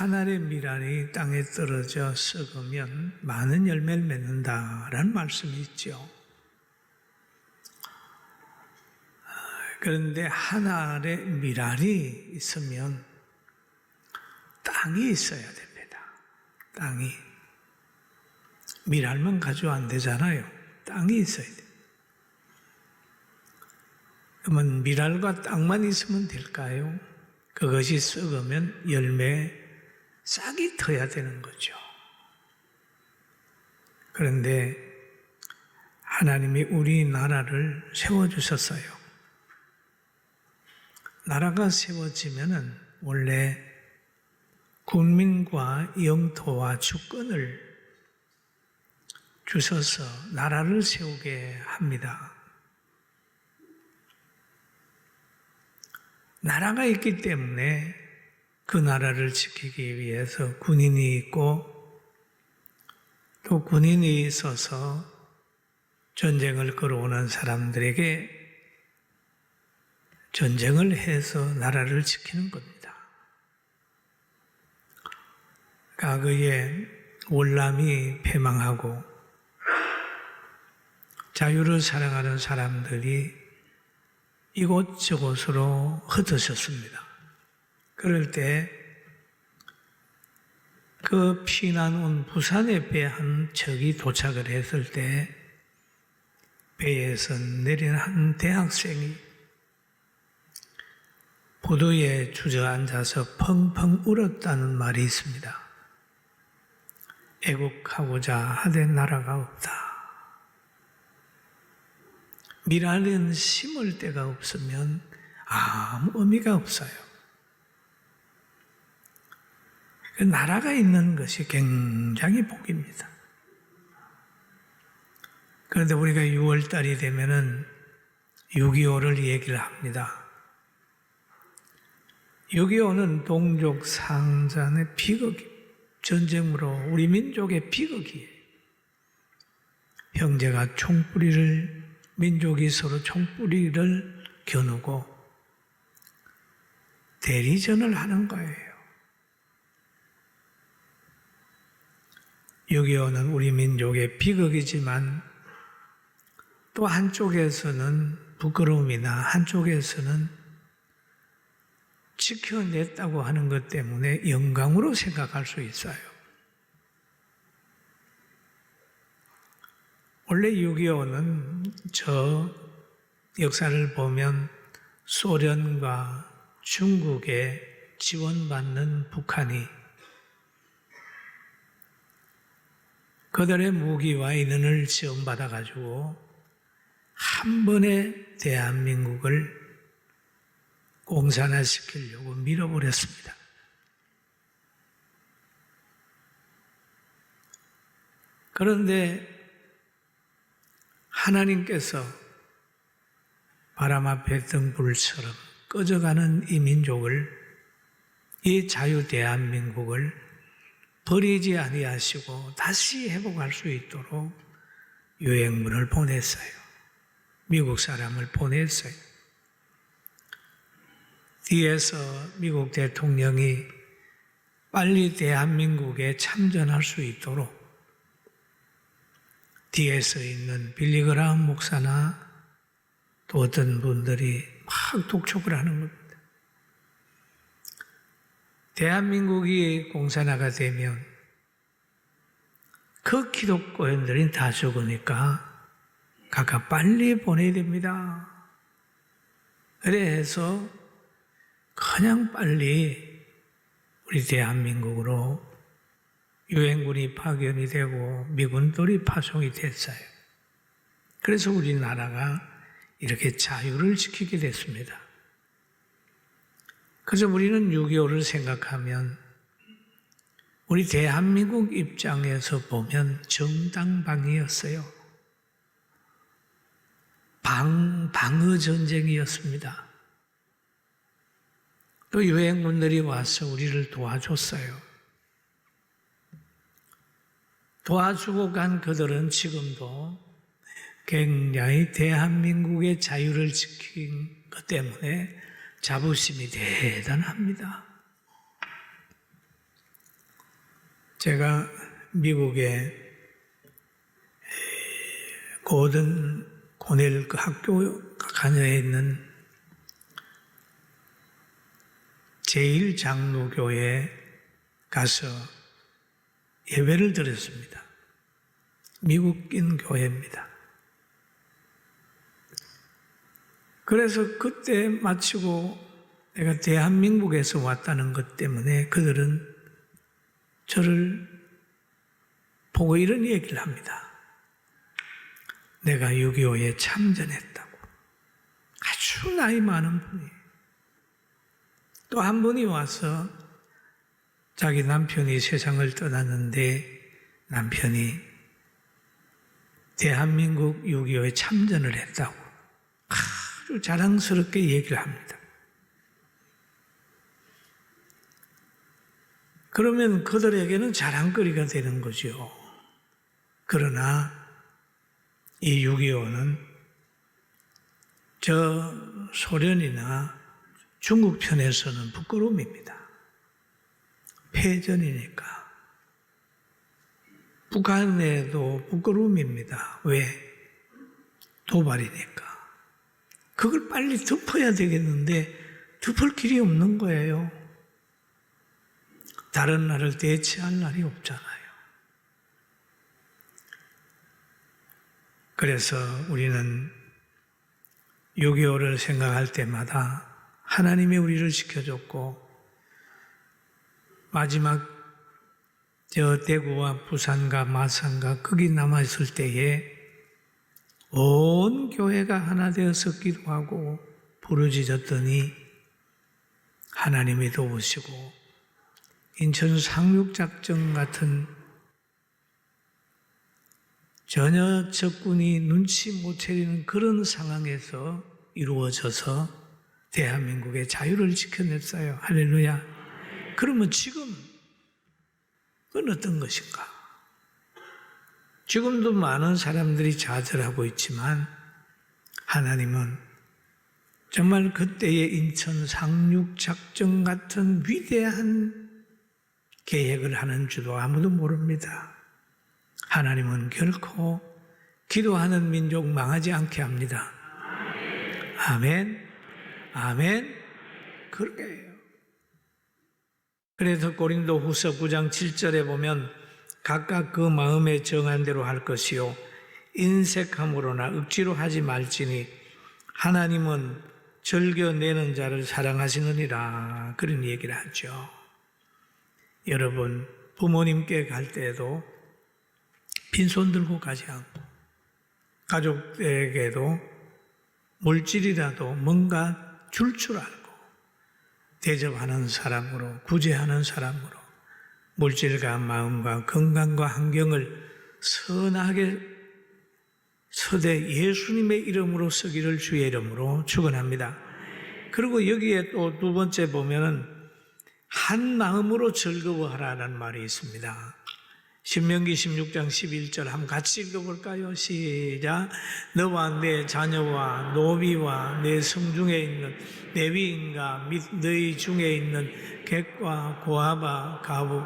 한 알의 밀알이 땅에 떨어져 썩으면 많은 열매를 맺는다라는 말씀이 있죠. 그런데 한 알의 밀알이 있으면 땅이 있어야 됩니다. 땅이. 밀알만 가지고 안 되잖아요. 땅이 있어야 돼요. 그러면 밀알과 땅만 있으면 될까요? 그것이 썩으면 열매 싹이 터야 되는 거죠. 그런데 하나님이 우리나라를 세워주셨어요. 나라가 세워지면은 원래 국민과 영토와 주권을 주셔서 나라를 세우게 합니다. 나라가 있기 때문에 그 나라를 지키기 위해서 군인이 있고 또 군인이 있어서 전쟁을 걸어오는 사람들에게 전쟁을 해서 나라를 지키는 겁니다. 과거에 월남이 패망하고 자유를 사랑하는 사람들이 이곳저곳으로 흩어졌습니다. 그럴 때 그 피난 온 부산의 배 한 척이 도착을 했을 때 배에서 내린 한 대학생이 보도에 주저앉아서 펑펑 울었다는 말이 있습니다. 애국하고자 하되 나라가 없다. 밀알은 심을 데가 없으면 아무 의미가 없어요. 그 나라가 있는 것이 굉장히 복입니다. 그런데 우리가 6월달이 되면은 6.25를 얘기를 합니다. 6.25는 동족 상잔의 비극이 전쟁으로 우리 민족의 비극이에요. 형제가 민족이 서로 총뿌리를 겨누고 대리전을 하는 거예요. 6.25는 우리 민족의 비극이지만 또 한쪽에서는 부끄러움이나 한쪽에서는 지켜냈다고 하는 것 때문에 영광으로 생각할 수 있어요. 원래 6.25는 저 역사를 보면 소련과 중국의 지원받는 북한이 그들의 무기와 인원을 지원받아가지고 한 번에 대한민국을 공산화시키려고 밀어버렸습니다. 그런데 하나님께서 바람 앞에 등불처럼 꺼져가는 이 민족을, 이 자유 대한민국을 버리지 아니하시고 다시 회복할 수 있도록 유행문을 보냈어요. 미국 사람을 보냈어요. 뒤에서 미국 대통령이 빨리 대한민국에 참전할 수 있도록 뒤에서 있는 빌리그라함 목사나 또 어떤 분들이 막 독촉을 하는 겁니다. 대한민국이 공산화가 되면 그 기독교인들이 다 죽으니까 각각 빨리 보내야 됩니다. 그래서 그냥 빨리 우리 대한민국으로 유엔군이 파견이 되고 미군들이 파송이 됐어요. 그래서 우리나라가 이렇게 자유를 지키게 됐습니다. 그래서 우리는 6.25를 생각하면 우리 대한민국 입장에서 보면 정당방위였어요. 방어 전쟁이었습니다. 또 유엔군들이 와서 우리를 도와줬어요. 도와주고 간 그들은 지금도 굉장히 대한민국의 자유를 지킨 것 때문에 자부심이 대단합니다. 제가 미국의 고든 고넬 그 학교 간여에 있는 제1장로교에 가서 예배를 드렸습니다. 미국인 교회입니다. 그래서 그때 마치고 내가 대한민국에서 왔다는 것 때문에 그들은 저를 보고 이런 얘기를 합니다. 내가 6.25에 참전했다고. 아주 나이 많은 분이에요. 또 한 분이 와서 자기 남편이 세상을 떠났는데 남편이 대한민국 6.25에 참전을 했다고 아주 자랑스럽게 얘기를 합니다. 그러면 그들에게는 자랑거리가 되는 거죠. 그러나 이 6.25는 저 소련이나 중국 편에서는 부끄러움입니다. 패전이니까. 북한에도 부끄러움입니다. 왜? 도발이니까. 그걸 빨리 덮어야 되겠는데 덮을 길이 없는 거예요. 다른 나라를 대체할 날이 없잖아요. 그래서 우리는 6.25를 생각할 때마다 하나님이 우리를 지켜줬고 마지막 저 대구와 부산과 마산과 거기 남아있을 때에 온 교회가 하나 되어서 기도하고 부르짖었더니 하나님이 도우시고 인천 상륙작전 같은 전혀 적군이 눈치 못 채리는 그런 상황에서 이루어져서 대한민국의 자유를 지켜냈어요. 할렐루야. 그러면 지금 그건 어떤 것인가? 지금도 많은 사람들이 좌절하고 있지만 하나님은 정말 그때의 인천 상륙작전 같은 위대한 계획을 하는 줄도 아무도 모릅니다. 하나님은 결코 기도하는 민족 망하지 않게 합니다. 아멘. 아멘. 그렇게 해요. 그래서 고린도후서 9장 7절에 보면 각각 그 마음에 정한 대로 할 것이요 인색함으로나 억지로 하지 말지니 하나님은 즐겨내는 자를 사랑하시느니라. 그런 얘기를 하죠. 여러분 부모님께 갈 때에도 빈손 들고 가지 않고 가족에게도 물질이라도 뭔가 줄 알고 대접하는 사람으로 구제하는 사람으로 물질과 마음과 건강과 환경을 선하게 서대 예수님의 이름으로 쓰기를 주의 이름으로 축원합니다. 그리고 여기에 또 두 번째 보면은 한 마음으로 즐거워하라는 말이 있습니다. 신명기 16장 11절 한번 같이 읽어볼까요? 시작. 너와 내 자녀와 노비와 내 성중에 있는 레위인과 및 너희 중에 있는 객과 고아바 가부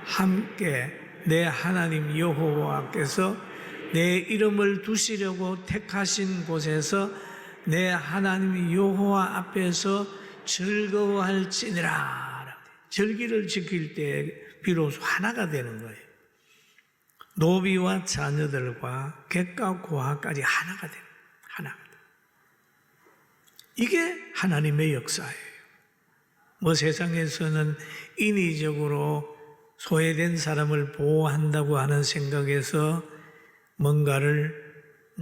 함께 내 하나님 여호와께서 내 이름을 두시려고 택하신 곳에서 내 하나님 여호와 앞에서 즐거워할지니라. 절기를 지킬 때 비로소 하나가 되는 거예요. 노비와 자녀들과 객과 고아까지 하나가 되는 하나가 돼요. 이게 하나님의 역사예요. 뭐 세상에서는 인위적으로 소외된 사람을 보호한다고 하는 생각에서 뭔가를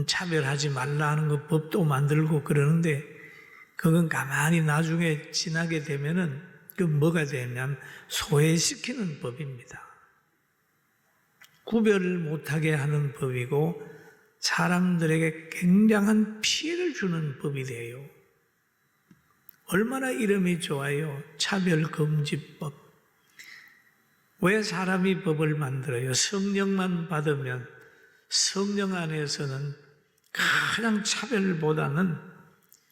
차별하지 말라는 거 법도 만들고 그러는데 그건 가만히 나중에 지나게 되면은 그 뭐가 되냐면 소외시키는 법입니다. 구별을 못하게 하는 법이고 사람들에게 굉장한 피해를 주는 법이 돼요. 얼마나 이름이 좋아요. 차별금지법. 왜 사람이 법을 만들어요? 성령만 받으면 성령 안에서는 가장 차별보다는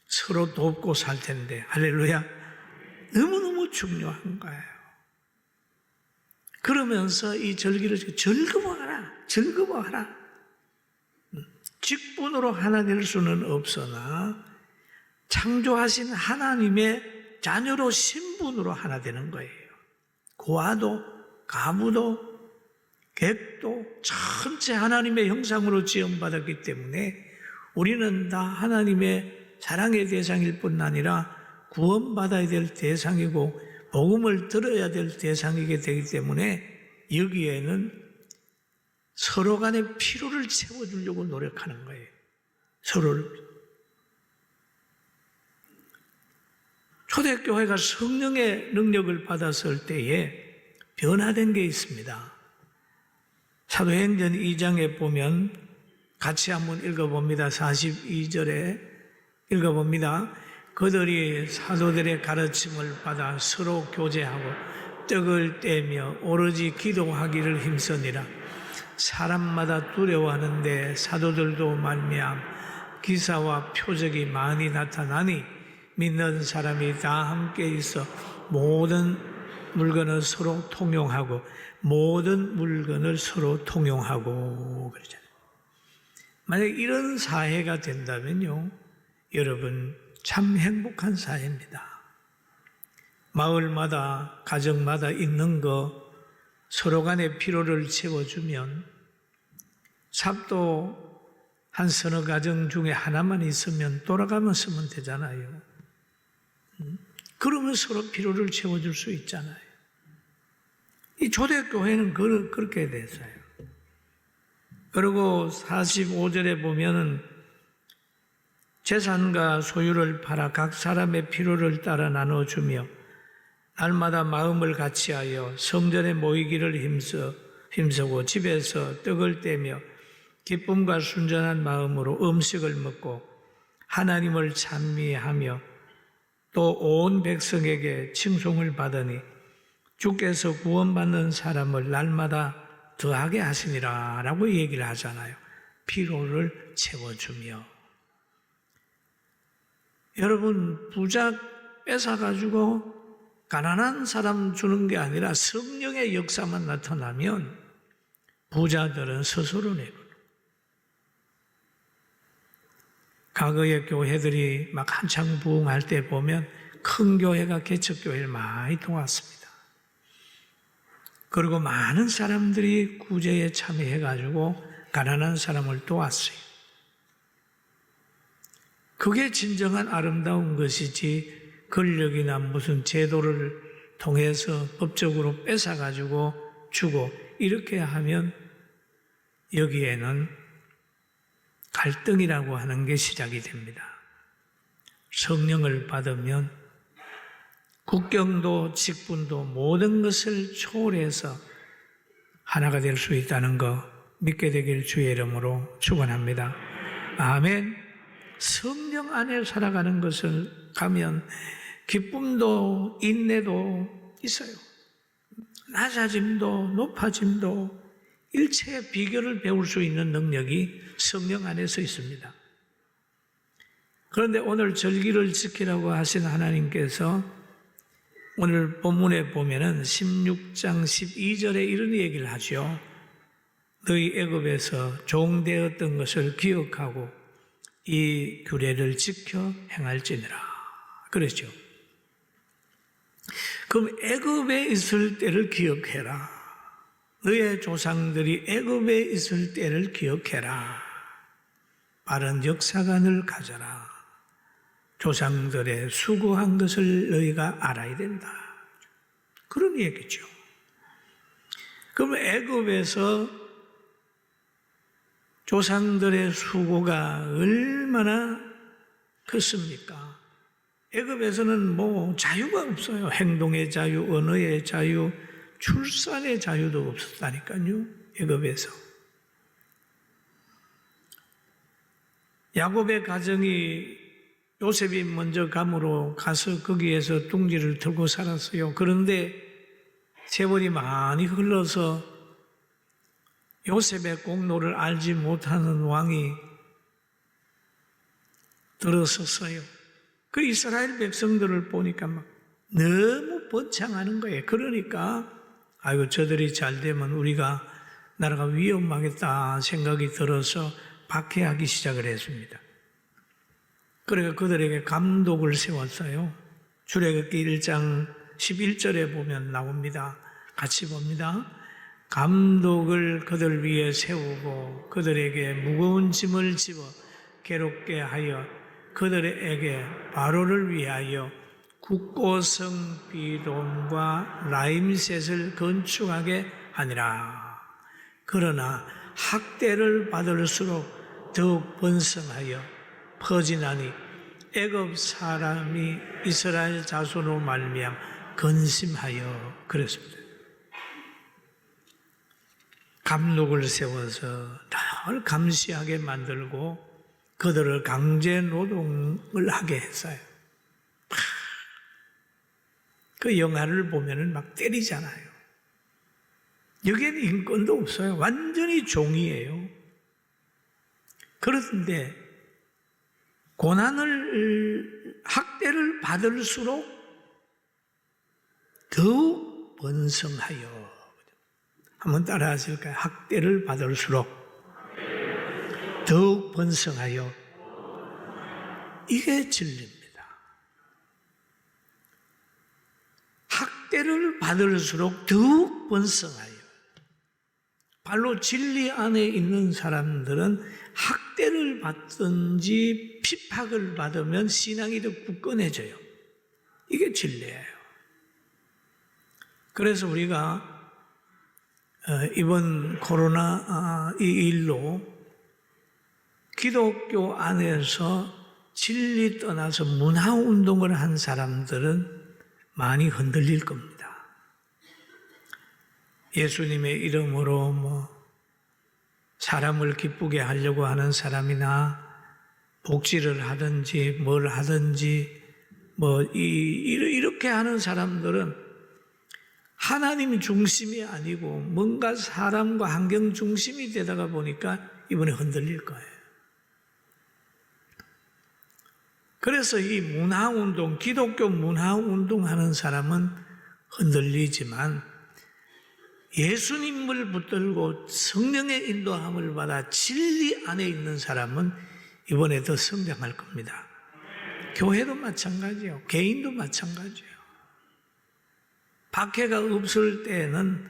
서로 돕고 살 텐데 할렐루야. 너무너무 중요한 거예요. 그러면서 이 절기를 즐거워하라, 즐거워하라. 직분으로 하나 될 수는 없으나 창조하신 하나님의 자녀로 신분으로 하나 되는 거예요. 고아도 가부도 객도 전체 하나님의 형상으로 지음받았기 때문에 우리는 다 하나님의 사랑의 대상일 뿐 아니라 구원받아야 될 대상이고 복음을 들어야 될 대상이게 되기 때문에 여기에는 서로 간의 필요를 채워주려고 노력하는 거예요. 서로를. 초대교회가 성령의 능력을 받았을 때에 변화된 게 있습니다. 사도행전 2장에 보면 같이 한번 읽어봅니다. 42절에 읽어봅니다. 그들이 사도들의 가르침을 받아 서로 교제하고 떡을 떼며 오로지 기도하기를 힘쓰니라. 사람마다 두려워하는데 사도들도 말미암아 기사와 표적이 많이 나타나니 믿는 사람이 다 함께 있어 모든 물건을 서로 통용하고 그러잖아요. 만약 이런 사회가 된다면요, 여러분 참 행복한 사회입니다. 마을마다 가정마다 있는 거 서로 간의 필요를 채워주면 삽도 한 서너 가정 중에 하나만 있으면 돌아가면 쓰면 되잖아요. 그러면 서로 필요를 채워줄 수 있잖아요. 이 초대교회는 그렇게 됐어요. 그리고 45절에 보면은 재산과 소유를 팔아 각 사람의 필요를 따라 나눠주며 날마다 마음을 같이하여 성전에 모이기를 힘쓰고 집에서 떡을 떼며 기쁨과 순전한 마음으로 음식을 먹고 하나님을 찬미하며 또 온 백성에게 칭송을 받으니 주께서 구원받는 사람을 날마다 더하게 하시니라 라고 얘기를 하잖아요. 필요를 채워주며. 여러분, 부자 뺏어가지고 가난한 사람 주는 게 아니라 성령의 역사만 나타나면 부자들은 스스로 내놓는. 과거의 교회들이 막 한창 부흥할 때 보면 큰 교회가 개척교회를 많이 도왔습니다. 그리고 많은 사람들이 구제에 참여해가지고 가난한 사람을 도왔어요. 그게 진정한 아름다운 것이지 권력이나 무슨 제도를 통해서 법적으로 뺏어가지고 주고 이렇게 하면 여기에는 갈등이라고 하는 게 시작이 됩니다. 성령을 받으면 국경도 직분도 모든 것을 초월해서 하나가 될 수 있다는 거 믿게 되길 주의 이름으로 축원합니다. 아멘. 성령 안에 살아가는 것을 가면 기쁨도 인내도 있어요. 낮아짐도 높아짐도 일체의 비결을 배울 수 있는 능력이 성령 안에서 있습니다. 그런데 오늘 절기를 지키라고 하신 하나님께서 오늘 본문에 보면은 16장 12절에 이런 얘기를 하죠. 너희 애굽에서 종되었던 것을 기억하고 이 규례를 지켜 행할지니라. 그랬죠. 그럼 애굽에 있을 때를 기억해라. 너의 조상들이 애굽에 있을 때를 기억해라. 바른 역사관을 가져라. 조상들의 수고한 것을 너희가 알아야 된다. 그런 얘기죠. 그럼 애굽에서 조상들의 수고가 얼마나 컸습니까? 애굽에서는 뭐 자유가 없어요. 행동의 자유, 언어의 자유, 출산의 자유도 없었다니까요. 애굽에서. 야곱의 가정이 요셉이 먼저 감으로 가서 거기에서 둥지를 들고 살았어요. 그런데 세월이 많이 흘러서 요셉의 공로를 알지 못하는 왕이 들어섰어요. 그 이스라엘 백성들을 보니까 막 너무 번창하는 거예요. 그러니까 아이고 저들이 잘 되면 우리가 나라가 위험하겠다 생각이 들어서 박해하기 시작을 했습니다. 그러니까 그들에게 감독을 세웠어요. 출애굽기 1장 11절에 보면 나옵니다. 같이 봅니다. 감독을 그들 위에 세우고 그들에게 무거운 짐을 집어 괴롭게 하여 그들에게 바로를 위하여 국고성 비돔과 라임셋을 건축하게 하니라. 그러나 학대를 받을수록 더욱 번성하여 퍼지나니 애굽 사람이 이스라엘 자손으로 말미암아 근심하여 그랬습니다. 감독을 세워서 늘 감시하게 만들고 그들을 강제 노동을 하게 했어요. 그 영화를 보면은 막 때리잖아요. 여기에는 인권도 없어요. 완전히 종이에요. 그런데 고난을, 학대를 받을수록 더욱 번성하여. 한번 따라 하실까요? 학대를 받을수록 더욱 번성하여. 이게 진리입니다. 학대를 받을수록 더욱 번성하여. 발로 진리 안에 있는 사람들은 학대를 받든지 핍박을 받으면 신앙이 더 굳건해져요. 이게 진리예요. 그래서 우리가 이번 코로나 이 일로 기독교 안에서 진리 떠나서 문화운동을 한 사람들은 많이 흔들릴 겁니다. 예수님의 이름으로 사람을 기쁘게 하려고 하는 사람이나 복지를 하든지 뭘 하든지 이렇게 하는 사람들은 하나님 중심이 아니고 뭔가 사람과 환경 중심이 되다가 보니까 이번에 흔들릴 거예요. 그래서 이 문화운동, 기독교 문화운동 하는 사람은 흔들리지만 예수님을 붙들고 성령의 인도함을 받아 진리 안에 있는 사람은 이번에 더 성장할 겁니다. 교회도 마찬가지예요. 개인도 마찬가지예요. 박해가 없을 때는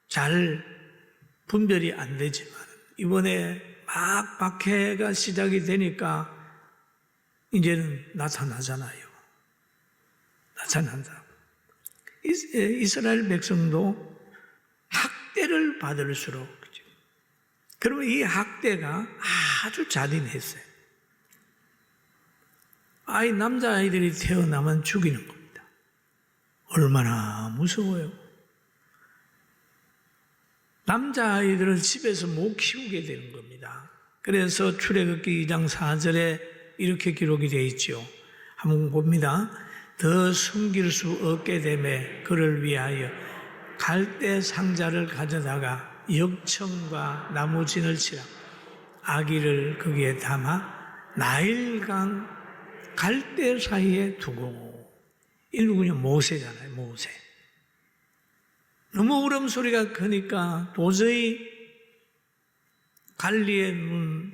잘 분별이 안 되지만 이번에 막 박해가 시작이 되니까 이제는 나타나잖아요. 나타난다. 이스라엘 백성도 학대를 받을수록, 그러면 이 학대가 아주 잔인했어요. 남자아이들이 태어나면 죽이는 겁니다. 얼마나 무서워요. 남자아이들을 집에서 못 키우게 되는 겁니다. 그래서 출애굽기 2장 4절에 이렇게 기록이 되어 있죠. 한번 봅니다. 더 숨길 수 없게 되매 그를 위하여 갈대 상자를 가져다가 역청과 나무진을 치라. 아기를 거기에 담아 나일강 갈대 사이에 두고. 이 누구냐? 모세잖아요. 모세. 너무 울음소리가 크니까 도저히 관리의 눈,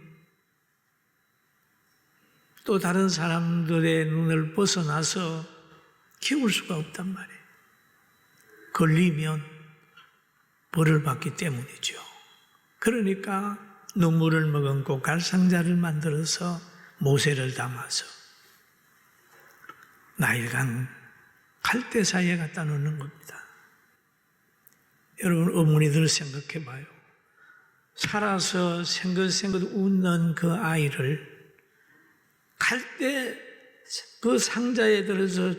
또 다른 사람들의 눈을 벗어나서 키울 수가 없단 말이에요. 걸리면 벌을 받기 때문이죠. 그러니까 눈물을 머금고 갈상자를 만들어서 모세를 담아서 나일강 갈대 사이에 갖다 놓는 겁니다. 여러분, 어머니들 생각해 봐요. 살아서 생긋생긋 웃는 그 아이를 갈대 그 상자에 들어서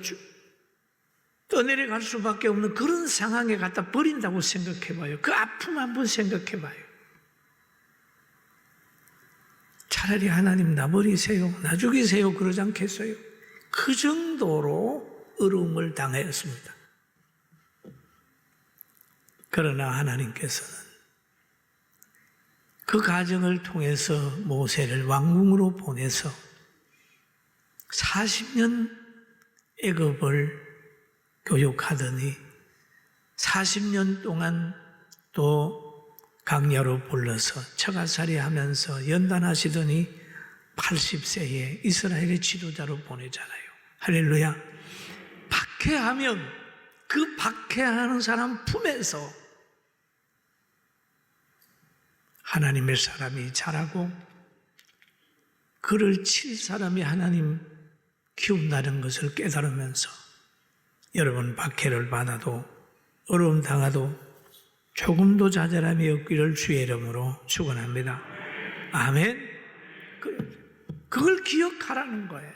떠내려갈 수밖에 없는 그런 상황에 갖다 버린다고 생각해 봐요. 그 아픔 한번 생각해 봐요. 차라리 하나님 나 버리세요, 나 죽이세요 그러지 않겠어요? 그 정도로 어려움을 당했습니다. 그러나 하나님께서는 그 과정을 통해서 모세를 왕궁으로 보내서 40년 애굽을 교육하더니 40년 동안 또 강야로 불러서 처가살이 하면서 연단하시더니 80세에 이스라엘의 지도자로 보내잖아요. 할렐루야. 박해하면 그 박해하는 사람 품에서 하나님의 사람이 자라고 그를 칠 사람이 하나님 키운다는 것을 깨달으면서 여러분 박해를 받아도 어려움 당하도 조금도 좌절함이 없기를 주의 이름으로 축원합니다. 아멘. 그걸 기억하라는 거예요.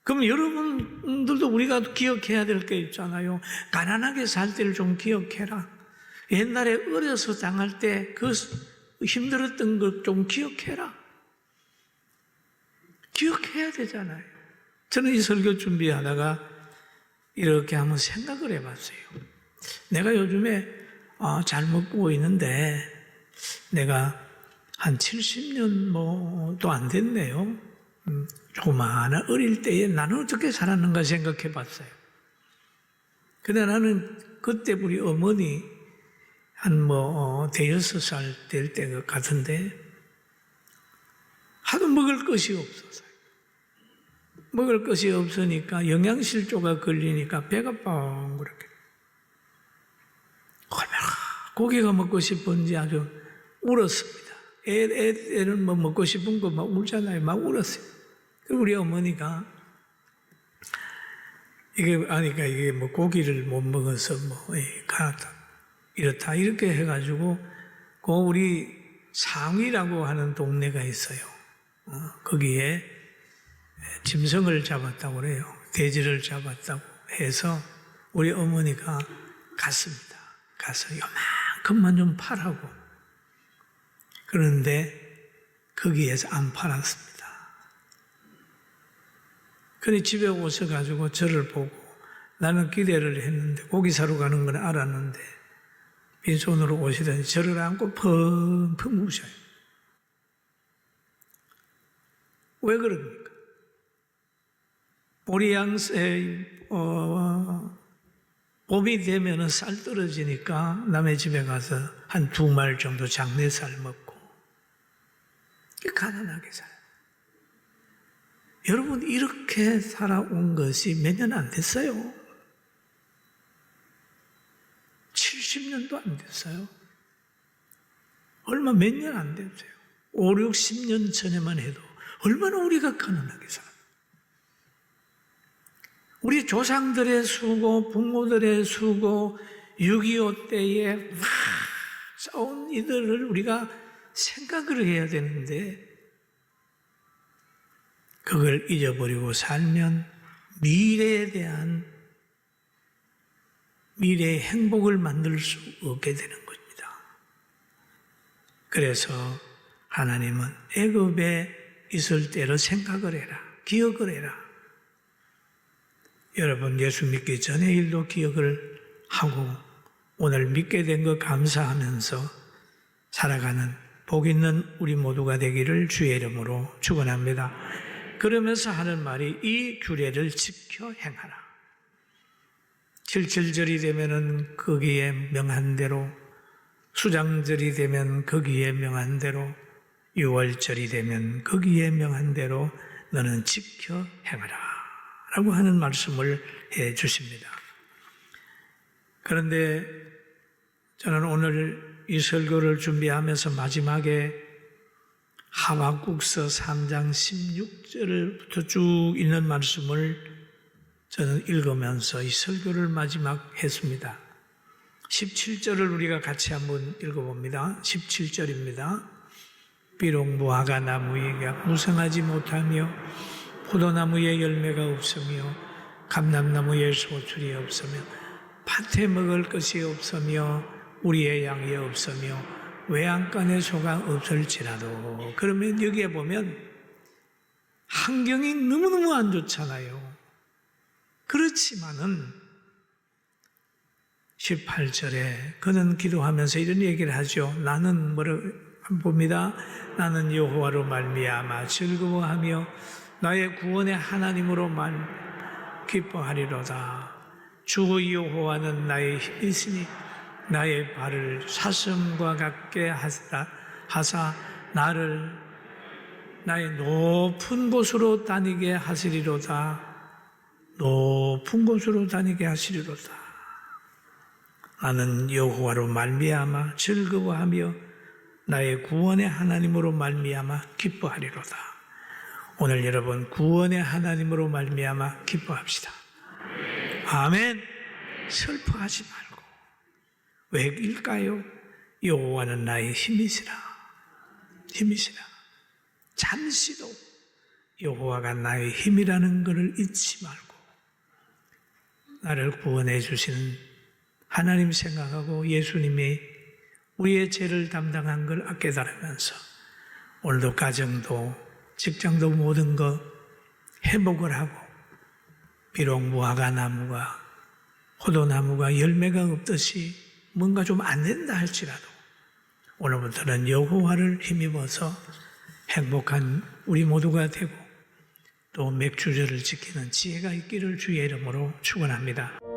그럼 여러분들도 우리가 기억해야 될 게 있잖아요. 가난하게 살 때를 좀 기억해라. 옛날에 어려서 당할 때 그 힘들었던 것 좀 기억해라. 기억해야 되잖아요. 저는 이 설교 준비하다가 이렇게 한번 생각을 해봤어요. 내가 요즘에 잘 먹고 있는데 내가 한 70년 뭐도 안 됐네요. 조그마한 어릴 때에 나는 어떻게 살았는가 생각해 봤어요. 근데 나는 그때 우리 어머니 한 대여섯 살 될 때 같은데 하도 먹을 것이 없어서 먹을 것이 없으니까 영양실조가 걸리니까 배가 뻥 그렇게 얼마나 고기가 먹고 싶은지 아주 울었습니다. 애는 뭐 먹고 싶은 거 막 울잖아요. 막 울었어요. 그리고 우리 어머니가 이게 뭐 고기를 못 먹어서 이렇다 이렇게 해가지고 그 우리 상위라고 하는 동네가 있어요. 거기에 짐승을 잡았다고 그래요. 돼지를 잡았다고 해서 우리 어머니가 갔습니다. 가서 요만큼만 좀 파라고. 그런데 거기에서 안 팔았습니다. 그런데 집에 오셔가지고 저를 보고 나는 기대를 했는데 고기 사러 가는 건 알았는데 빈손으로 오시더니 저를 안고 펑펑 우셔요. 왜 그럽니까? 봄이 되면 쌀 떨어지니까 남의 집에 가서 한 2말 정도 장내쌀 먹고 가난하게 살아요. 여러분 이렇게 살아온 것이 몇 년 안 됐어요. 70년도 안 됐어요. 얼마 몇 년 안 됐어요. 5, 60년 전에만 해도 얼마나 우리가 가난하게 살아요. 우리 조상들의 수고, 부모들의 수고, 6.25 때에 막 싸운 이들을 우리가 생각을 해야 되는데 그걸 잊어버리고 살면 미래에 대한 미래의 행복을 만들 수 없게 되는 겁니다. 그래서 하나님은 애굽에 있을 때를 생각을 해라. 기억을 해라. 여러분 예수 믿기 전의 일도 기억을 하고 오늘 믿게 된 것 감사하면서 살아가는 복 있는 우리 모두가 되기를 주의 이름으로 축원합니다. 그러면서 하는 말이 이 규례를 지켜 행하라. 7.7절이 되면은 거기에 명한 대로, 수장절이 되면 거기에 명한 대로, 6월절이 되면 거기에 명한 대로 너는 지켜 행하라 라고 하는 말씀을 해 주십니다. 그런데 저는 오늘 이 설교를 준비하면서 마지막에 하박국서 3장 16절부터 쭉 있는 말씀을 저는 읽으면서 이 설교를 마지막 했습니다. 17절을 우리가 같이 한번 읽어봅니다. 17절입니다. 비록 무화과 나무에 무성하지 못하며 포도나무에 열매가 없으며 감람나무에 소출이 없으며 밭에 먹을 것이 없으며 우리의 양이 없으며 외양간에 소가 없을지라도. 그러면 여기에 보면 환경이 너무너무 안 좋잖아요. 그렇지만은 18절에 그는 기도하면서 이런 얘기를 하죠. 나는 봅니다. 나는 여호와로 말미암아 즐거워하며 나의 구원의 하나님으로 기뻐하리로다. 주 여호와는 나의 힘이시니 나의 발을 사슴과 같게 하사 나를 나의 높은 곳으로 다니게 하시리로다. 높은 곳으로 다니게 하시리로다. 나는 여호와로 말미암아 즐거워하며 나의 구원의 하나님으로 말미암아 기뻐하리로다. 오늘 여러분 구원의 하나님으로 말미암아 기뻐합시다. 아멘. 슬퍼하지 말고. 왜일까요? 여호와는 나의 힘이시라. 힘이시라. 잠시도 여호와가 나의 힘이라는 것을 잊지 말고 나를 구원해 주시는 하나님 생각하고 예수님이 우리의 죄를 담당한 걸 깨달으면서 오늘도 가정도 직장도 모든 것 회복을 하고 비록 무화과 나무가 포도나무가 열매가 없듯이 뭔가 좀 안 된다 할지라도 오늘부터는 여호와를 힘입어서 행복한 우리 모두가 되고 또 맥주절을 지키는 지혜가 있기를 주의 이름으로 축원합니다.